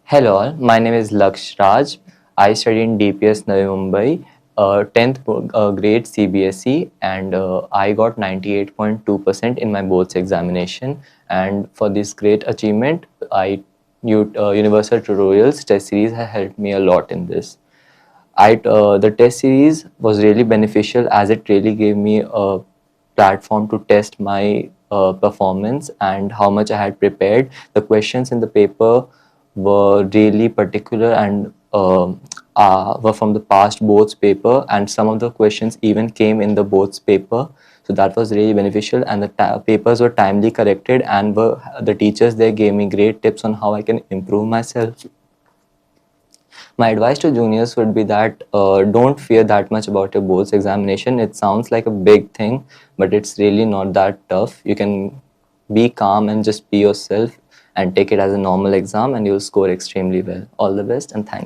Hello all, my name is Lakshya. I study in DPS Navi Mumbai, 10th grade CBSE, and I got 98.2% in my boards examination. And for this great achievement, Universal Tutorials test series has helped me a lot in this. The test series was really beneficial as it really gave me a platform to test my performance and how much I had prepared. The questions in the paper were really particular and were from the past boards paper, and some of the questions even came in the boards paper. So that was really beneficial, and the papers were timely corrected, and the teachers there gave me great tips on how I can improve myself. My advice to juniors would be that don't fear that much about your boards examination. It sounds like a big thing, but it's really not that tough. You can be calm and just be yourself and take it as a normal exam, and you'll score extremely well. All the best, and thank you.